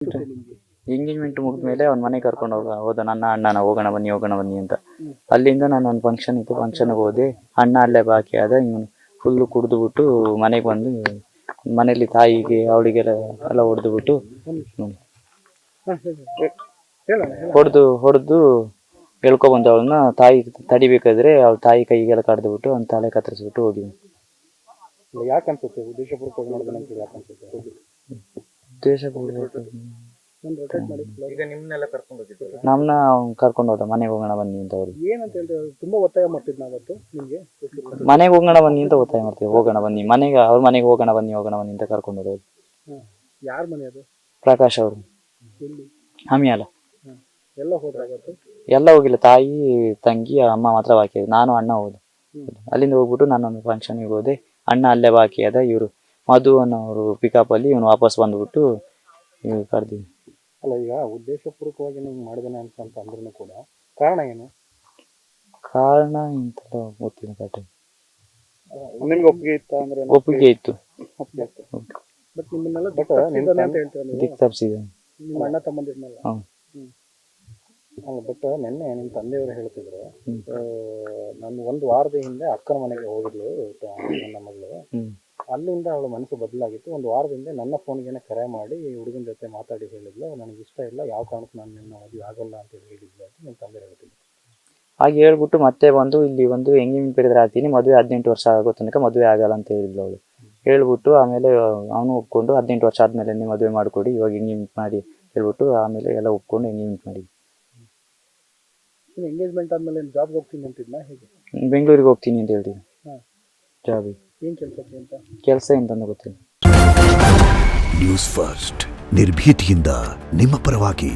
ನಿಮ್ಗೆ ಎಂಗೇಜ್ಮೆಂಟ್ ಮುಗಿದ್ಮೇಲೆ ಅವ್ನ ಮನೆಗೆ ಕರ್ಕೊಂಡು ಹೋದ ನನ್ನ ಅಣ್ಣನ ಹೋಗೋಣ ಬನ್ನಿ ಅಂತ. ಅಲ್ಲಿಂದ ನಾನು ಒಂದು ಫಂಕ್ಷನ್ ಇತ್ತು, ಫಂಕ್ಷನ್ಗೆ ಹೋದೆ. ಅಣ್ಣ ಅಲ್ಲೇ ಬಾಕಿ ಆದ. ಇವನು ಫುಲ್ಲು ಕುಡಿದು ಬಿಟ್ಟು ಮನೆಗೆ ಬಂದು ಮನೇಲಿ ತಾಯಿಗೆ ಅವಳಿಗೆಲ್ಲ ಎಲ್ಲ ಹೊಡೆದು ಬಿಟ್ಟು ಹೊಡೆದು ಹೇಳ್ಕೊಬಂದ ಅವಳನ್ನ. ತಾಯಿ ತಡಿಬೇಕಾದ್ರೆ ಅವ್ಳ ತಾಯಿ ಕೈಗೆಲ್ಲ ಕಡ್ದು ಬಿಟ್ಟು ಅವ್ನ ತಲೆ ಕತ್ತರಿಸ್ಬಿಟ್ಟು ಹೋಗಿ. ಯಾಕೆ ಅನ್ಸುತ್ತೆ ಉದ್ದೇಶಪೂರ್ವಕವಾಗಿ ಮಾಡಿದ ಅಂತ ಯಾಕೆ ಅನ್ಸುತ್ತೆ? ಉದ್ದೇಶಪೂರ್ವಕ ಈಗ ನಿಮ್ಮನ್ನೆಲ್ಲ ಕರ್ಕೊಂಡು ಹೋಗಿದ್ರು, ನಮ್ಮನ್ನ ಕರ್ಕೊಂಡು ಹೋದ ಮನೆಗೆ ಹೋಗೋಣ ಬನ್ನಿ ಅಂತ. ಅವ್ರು ಏನಂತ ಹೇಳಿದ್ರೆ ತುಂಬಾ ಒತ್ತಾಯ ಮಾಡ್ತಿದ್ ನಾವತ್ತು ನಿಮ್ಗೆ ಮನೆಗೆ ಹೋಗೋಣ ಬನ್ನಿ ಅಂತ ಒತ್ತಾಯ ಮಾಡ್ತೀವಿ. ಹೋಗೋಣ ಬನ್ನಿ ಮನೆಗೆ, ಅವ್ರ ಮನೆಗೆ ಹೋಗೋಣ ಬನ್ನಿ ಅಂತ ಕರ್ಕೊಂಡು ಹೋದವ್ರು. ಯಾರ ಮನೆ ಅದು? ಪ್ರಕಾಶ್ ಅವರು. ಎಲ್ಲಿ? ಹಮಿಯಾಲ. ಎಲ್ಲ ಹೋದ್ರಾಗತ್ತು? ಎಲ್ಲ ಹೋಗಿಲ್ಲ, ತಾಯಿ ತಂಗಿ ಅಮ್ಮ ಮಾತ್ರ ಬಾಕಿ ಆಗಿದೆ. ನಾನು ಅಣ್ಣ ಹೋದ. ಅಲ್ಲಿಂದ ಹೋಗ್ಬಿಟ್ಟು ನಾನೊಂದು ಫಂಕ್ಷನ್ಗೆ ಹೋದೆ. ಅಣ್ಣ ಅಲ್ಲೇ ಬಾಕಿ ಆದ. ಇವರು ಮಧು ಅನ್ನೋರು ಪಿಕಪ್ ಅಲ್ಲಿ, ಇವನು ವಾಪಸ್ ಬಂದ್ಬಿಟ್ಟು ಇವ್ರು ಕರೆದಿವಿ. ಅಲ್ಲ, ಈಗ ಉದ್ದೇಶಪೂರ್ವಕವಾಗಿ ನೀವು ಮಾಡಿದಾನೆ ಅಂತ ಅಂದ್ರೂ ಕೂಡ ಕಾರಣ ಏನು? ಕಾರಣ ಇಂತೆಲ್ಲ ಗೊತ್ತಿಲ್ಲ ಕರೆಕ್ಟ್. ನಿಮ್ಗೆ ಒಪ್ಪಿಗೆ ಇತ್ತ ಅಂದ್ರೆ? ಒಪ್ಪಿಗೆ ಇತ್ತು. ಬಟ್ ನಿಮ್ಮನ್ನೆಲ್ಲ ದಿಕ್ತಾಪ್ಸಿದಾನೆ ಅಂತ ಹೇಳ್ತೀರಾ ನೀವು? ದಿಕ್ತಾಪ್ಸಿದೆ. ನಿಮ್ಮ ಅಣ್ಣ ತಮ್ಮಂದಿರ್ನೆಲ್ಲ? ಅಲ್ಲ, ಬಟ್ ನಿನ್ನೆ ನಿಮ್ಮ ತಂದೆಯವರು ಹೇಳ್ತಿದ್ರು, ನಾನು ಒಂದು ವಾರದ ಹಿಂದೆ ಅಕ್ಕನ ಮನೆಗೆ ಹೋಗಿದ್ಲು ನನ್ನ ಮಗಳು. ಅಲ್ಲಿಂದ ಅವಳ ಮನಸ್ಸು ಬದಲಾಗಿತ್ತು. ಒಂದು ವಾರದಿಂದ ನನ್ನ ಫೋನ್ಗೆ ಕರೆ ಮಾಡಿ ಹುಡುಗನ ಜೊತೆ ಮಾತಾಡಿ ಹೇಳಿದ್ಲು, ನನಗೆ ಇಷ್ಟ ಇಲ್ಲ, ಯಾವ ಕಾರಣಕ್ಕೂ ನಾನು ನಿನ್ನ ಮದುವೆ ಆಗಲ್ಲ ಅಂತ ಹೇಳಿದ್ಲು ಅಂತ ನಿಮ್ಮ ತಂದೆ ಹೇಳ್ತಿದ್ರು. ಹಾಗೆ ಹೇಳ್ಬಿಟ್ಟು ಮತ್ತೆ ಬಂದು ಇಲ್ಲಿ ಒಂದು ಎಂಗೇಜ್ಮೆಂಟ್ ಪೀರಿಯಡ್ ಆಗ್ತೀನಿ, ಮದುವೆ 18 ವರ್ಷ ಆಗೋ ತನಕ ಮದುವೆ ಆಗಲ್ಲ ಅಂತ ಹೇಳಿದ್ಲು ಅವಳು. ಹೇಳ್ಬಿಟ್ಟು ಆಮೇಲೆ ಅವನು ಒಪ್ಕೊಂಡು 18 ವರ್ಷ ಆದ್ಮೇಲೆ ನೀವು ಮದುವೆ ಮಾಡಿಕೊಡಿ, ಇವಾಗ ಎಂಗೇಜ್ಮೆಂಟ್ ಮಾಡಿ ಹೇಳ್ಬಿಟ್ಟು ಆಮೇಲೆ ಎಲ್ಲ ಒಪ್ಕೊಂಡು ಎಂಗೇಜ್ಮೆಂಟ್ ಮಾಡಿ. ಎಂಗೇಜ್ಮೆಂಟ್ ಆದ್ಮೇಲೆ ಜಾಬ್ಗೆ ಹೋಗ್ತೀನಿ ಅಂತಿದ್ನ ಹೇಗೆ? ಬೆಂಗಳೂರಿಗೆ ಹೋಗ್ತೀನಿ ಅಂತ ಹೇಳ್ತೀನಿ. ಜಾಬಿಗೆ. ಏನ್ ಕೆಲಸಕ್ಕೆ ಅಂತ? ಕೆಲಸ ಎಂತಂದು ಗೊತ್ತಿಲ್ಲ. ನ್ಯೂಸ್ ಫಸ್ಟ್ ನಿರ್ಭೀತಿಯಿಂದ ನಿಮ್ಮ ಪರವಾಗಿ.